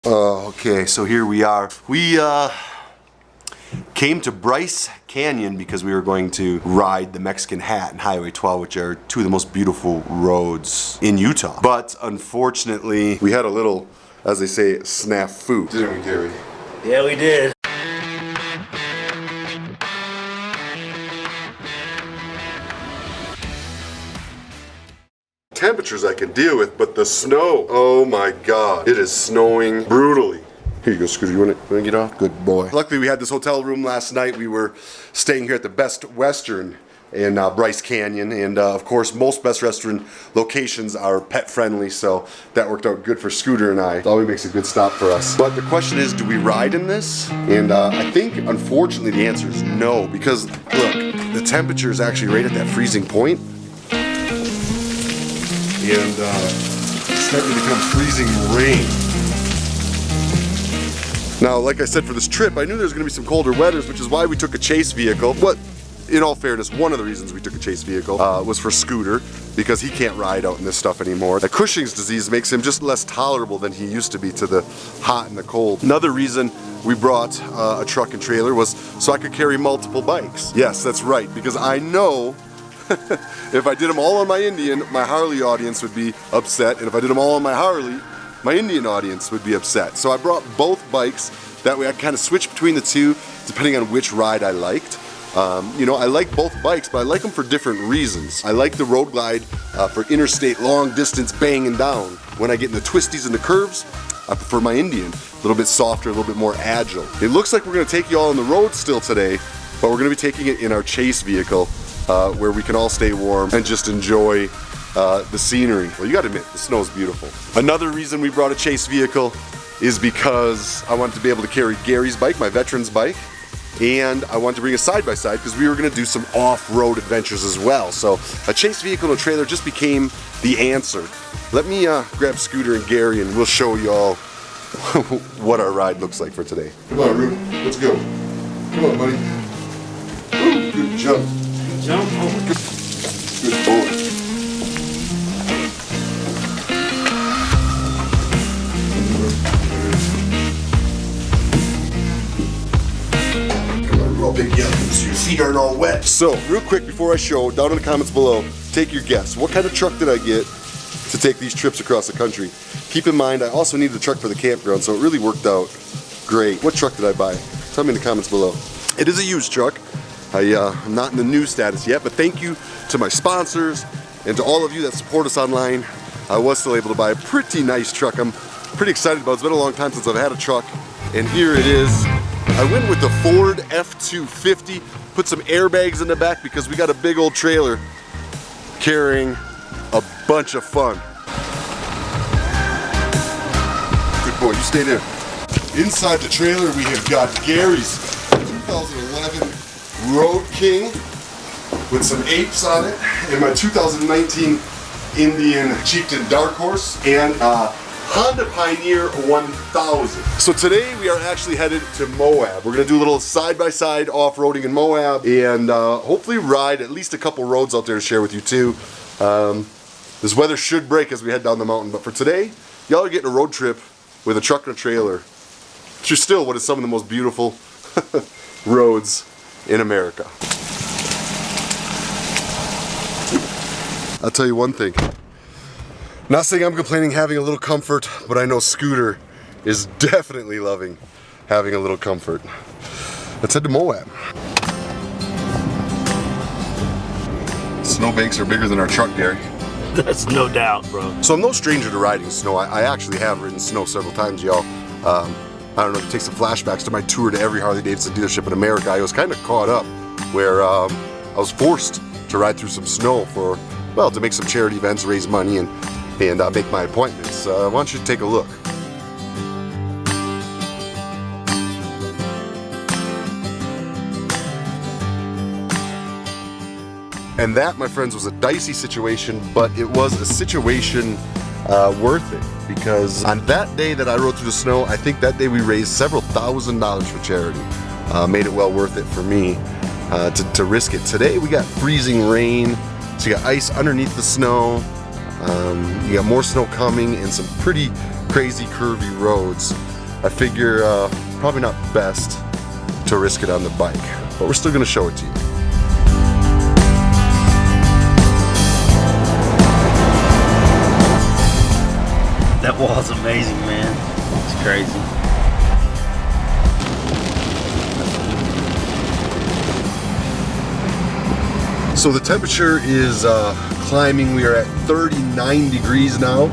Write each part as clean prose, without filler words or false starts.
Okay, so here we are. We came to Bryce Canyon because we were going to ride the Mexican Hat and Highway 12, which are two of the most beautiful roads in Utah. But unfortunately, we had a little, as they say, snafu. Didn't we, Gary? Yeah, we did. Temperatures I can deal with, but the snow, oh my god, it is snowing brutally. Here you go, Scooter, you wanna get off? Good boy. Luckily we had this hotel room last night. We were staying here at the Best Western in Bryce Canyon, and of course most Best Western locations are pet friendly, so that worked out good for Scooter and I. It always makes a good stop for us. But the question is, do we ride in this? And I think unfortunately the answer is no, because look, the temperature is actually right at that freezing point. And it's starting to become freezing rain. Now, like I said, for this trip, I knew there was going to be some colder weathers, which is why we took a chase vehicle. But in all fairness, one of the reasons we took a chase vehicle was for Scooter, because he can't ride out in this stuff anymore. The Cushing's disease makes him just less tolerable than he used to be to the hot and the cold. Another reason we brought a truck and trailer was so I could carry multiple bikes. Yes, that's right, because I know if I did them all on my Indian, my Harley audience would be upset, and if I did them all on my Harley, my Indian audience would be upset. So I brought both bikes, that way I kind of switched between the two depending on which ride I liked. You know, I like both bikes, but I like them for different reasons. I like the Road Glide for interstate long distance banging down. When I get in the twisties and the curves, I prefer my Indian. A little bit softer, a little bit more agile. It looks like we're gonna take you all on the road still today, but we're gonna be taking it in our chase vehicle, where we can all stay warm and just enjoy the scenery. Well, you gotta admit, the snow is beautiful. Another reason we brought a chase vehicle is because I wanted to be able to carry Gary's bike, my veteran's bike, and I wanted to bring a side-by-side because we were gonna do some off-road adventures as well. So a chase vehicle and a trailer just became the answer. Let me grab Scooter and Gary and we'll show you all what our ride looks like for today. Come on, Rube, let's go. Come on, buddy. Ooh, good jump. Jump over. Good boy. Come on, I'll pick you up so your feet aren't all wet. So, real quick before I show, down in the comments below, take your guess. What kind of truck did I get to take these trips across the country? Keep in mind, I also needed a truck for the campground, so it really worked out great. What truck did I buy? Tell me in the comments below. It is a used truck. I'm not in the new status yet, but thank you to my sponsors and to all of you that support us online. I was still able to buy a pretty nice truck. I'm pretty excited about it. It's been a long time since I've had a truck, and here it is. I went with the Ford F-250, put some airbags in the back because we got a big old trailer carrying a bunch of fun. Good boy, you stay there. Inside the trailer we have got Gary's 2011 Road King with some apes on it, and my 2019 Indian Chieftain Dark Horse, and Honda Pioneer 1000. So today we are actually headed to Moab. We're gonna do a little side-by-side off-roading in Moab, and hopefully ride at least a couple roads out there to share with you too. This weather should break as we head down the mountain, but for today, y'all are getting a road trip with a truck and a trailer through still what is some of the most beautiful roads in America. I'll tell you one thing. Not saying I'm complaining having a little comfort, but I know Scooter is definitely loving having a little comfort. Let's head to Moab. Snowbanks are bigger than our truck, Gary. That's no doubt, bro. So I'm no stranger to riding snow. I actually have ridden snow several times, y'all. I don't know, to take some flashbacks to my tour to every Harley Davidson dealership in America. I was kind of caught up where I was forced to ride through some snow for, well, to make some charity events, raise money, and make my appointments. I want you to take a look. And that, my friends, was a dicey situation, but it was a situation worth it, because on that day that I rode through the snow, I think that day we raised several $1,000s for charity. Made it well worth it for me to risk it. Today we got freezing rain, so you got ice underneath the snow, you got more snow coming and some pretty crazy curvy roads. I figure probably not best to risk it on the bike, but we're still gonna show it to you. That wall's amazing, man. It's crazy. So the temperature is climbing. We are at 39 degrees now,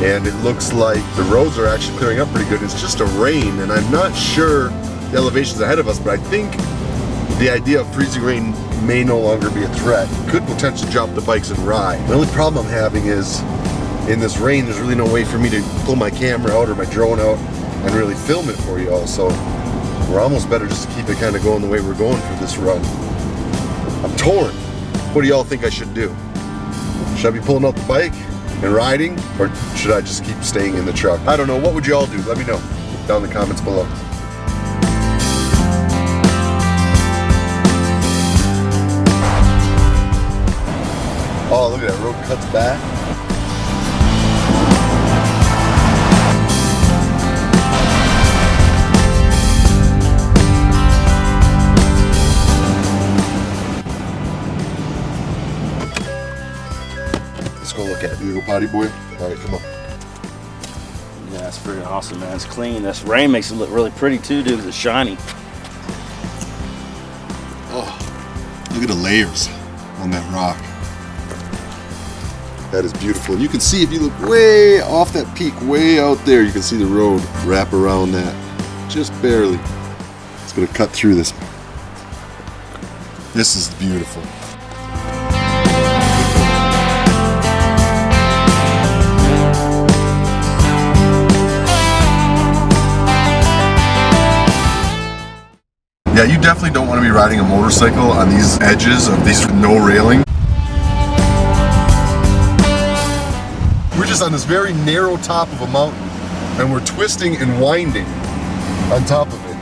and it looks like the roads are actually clearing up pretty good. It's just a rain, and I'm not sure the elevation's ahead of us, but I think the idea of freezing rain may no longer be a threat. Could potentially drop the bikes and ride. The only problem I'm having is in this rain, there's really no way for me to pull my camera out or my drone out and really film it for you all. So we're almost better just to keep it kind of going the way we're going for this run. I'm torn. What do y'all think I should do? Should I be pulling out the bike and riding, or should I just keep staying in the truck? I don't know. What would y'all do? Let me know down in the comments below. Oh, look at that road cuts back. Let's go look at it. You go potty, boy? All right, come on. Yeah, that's pretty awesome, man. It's clean. This rain makes it look really pretty too, dude. It's shiny. Oh, look at the layers on that rock. That is beautiful. And you can see, if you look way off that peak, way out there, you can see the road wrap around that. Just barely. It's gonna cut through this. This is beautiful. Yeah, you definitely don't want to be riding a motorcycle on these edges of these with no railing. We're just on this very narrow top of a mountain, and we're twisting and winding on top of it.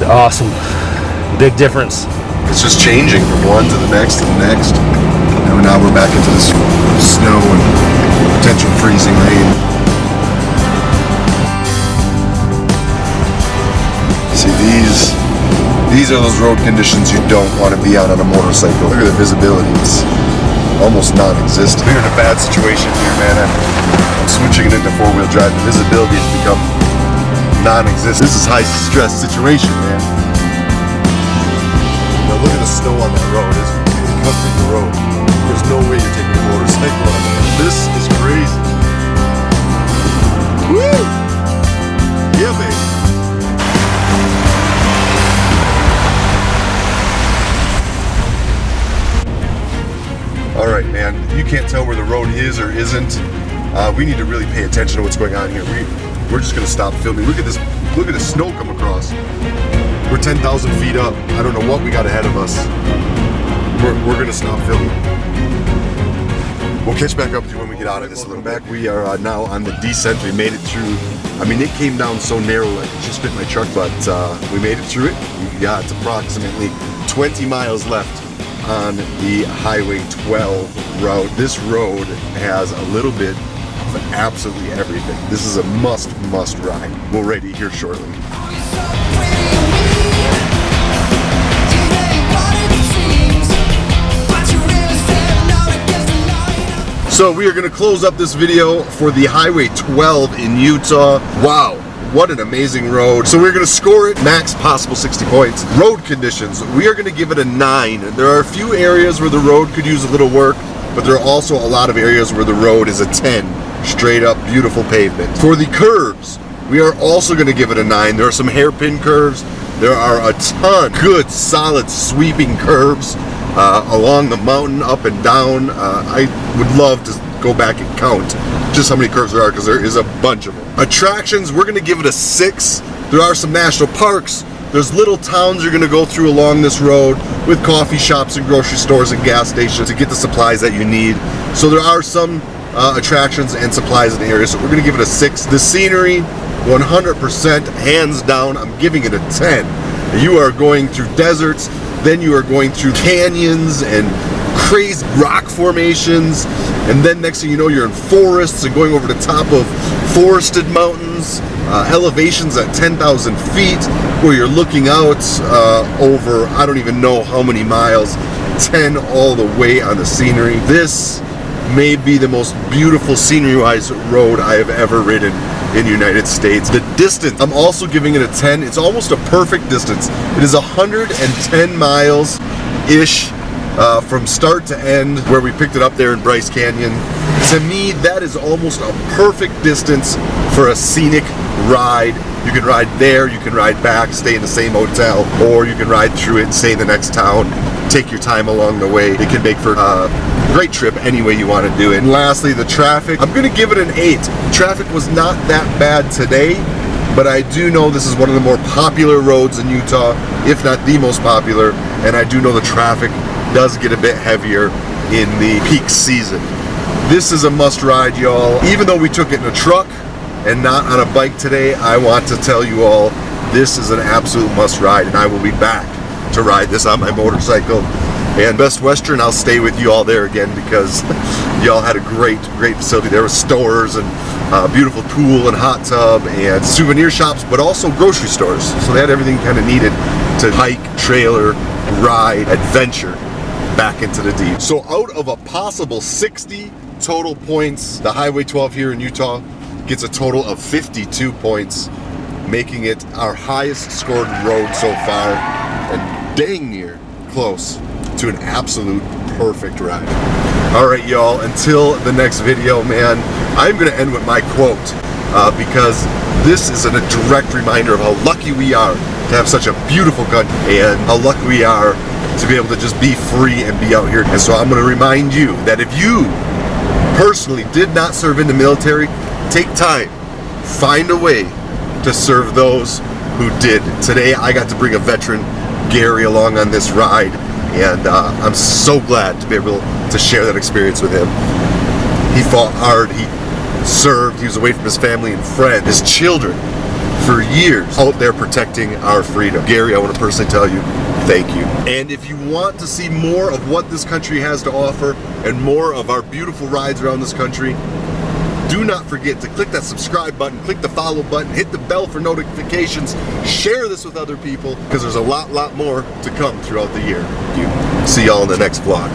Awesome. Big difference. It's just changing from one to the next to the next. And now we're back into this snow and potential freezing rain. See, these are those road conditions you don't want to be on a motorcycle. Look at the visibility. It's almost non-existent. We're in a bad situation here, man. I'm switching it into four-wheel drive. The visibility has become non-existent. This is high-stress situation, man. Now look at the snow on that road. It's covering the road. There's no way you're taking a motorcycle on it. This is crazy. Woo! Yeah, baby. All right, man, you can't tell where the road is or isn't. We need to really pay attention to what's going on here. We're just gonna stop filming. Look at this, look at the snow come across. We're 10,000 feet up. I don't know what we got ahead of us. We're gonna stop filming. We'll catch back up with you when we get out of this a little bit. We are now on the descent. We made it through. I mean, it came down so narrow I could just fit my truck, but we made it through it. We got approximately 20 miles left on the Highway 12 route. This road has a little bit of absolutely everything. This is a must ride. We'll ride it here shortly. So we are going to close up this video for the Highway 12 in Utah. Wow. What an amazing road. So we're going to score it max possible 60 points. Road conditions, we are going to give it a 9. There are a few areas where the road could use a little work, but there are also a lot of areas where the road is a 10. Straight up beautiful pavement. For the curves, we are also going to give it a 9. There are some hairpin curves. There are a ton good solid sweeping curves along the mountain, up and down. I would love to go back and count just how many curves there are, because there is a bunch of them. Attractions, we're going to give it a 6. There are some national parks. There's little towns you're going to go through along this road with coffee shops and grocery stores and gas stations to get the supplies that you need. So there are some attractions and supplies in the area, so we're going to give it a 6. The scenery, 100%, hands down, I'm giving it a 10. You are going through deserts, then you are going through canyons and crazy rock formations, And then next thing you know, you're in forests and going over the top of forested mountains, elevations at 10,000 feet, where you're looking out over, I don't even know how many miles, 10 all the way on the scenery. This may be the most beautiful scenery-wise road I have ever ridden in the United States. The distance, I'm also giving it a 10. It's almost a perfect distance. It is 110 miles-ish from start to end, where we picked it up there in Bryce Canyon. To me, that is almost a perfect distance for a scenic ride. You can ride there, you can ride back, stay in the same hotel, or you can ride through it and stay in the next town. Take your time along the way. It can make for a great trip any way you want to do it. And lastly, the traffic. I'm going to give it an 8. Traffic was not that bad today, but I do know this is one of the more popular roads in Utah, if not the most popular, and I do know the traffic does get a bit heavier in the peak season. This is a must ride, y'all. Even though we took it in a truck and not on a bike today, I want to tell you all, this is an absolute must ride, and I will be back to ride this on my motorcycle. And Best Western, I'll stay with you all there again, because y'all had a great facility. There were stores and a beautiful pool and hot tub and souvenir shops, but also grocery stores. So they had everything kind of needed to hike, trailer, ride, adventure back into the deep. So out of a possible 60 total points, the Highway 12 here in Utah gets a total of 52 points, making it our highest scored road so far, and dang near close to an absolute perfect ride. All right, y'all, until the next video, man, I'm gonna end with my quote, because this is a direct reminder of how lucky we are to have such a beautiful country, and how lucky we are to be able to just be free and be out here. And so I'm gonna remind you that if you personally did not serve in the military, take time, find a way to serve those who did. Today I got to bring a veteran, Gary, along on this ride, and I'm so glad to be able to share that experience with him. He fought hard, he served, he was away from his family and friends, his children, for years, out there protecting our freedom. Gary, I want to personally tell you, thank you. And if you want to see more of what this country has to offer and more of our beautiful rides around this country, do not forget to click that subscribe button, click the follow button, hit the bell for notifications, share this with other people, because there's a lot more to come throughout the year. See y'all in the next vlog.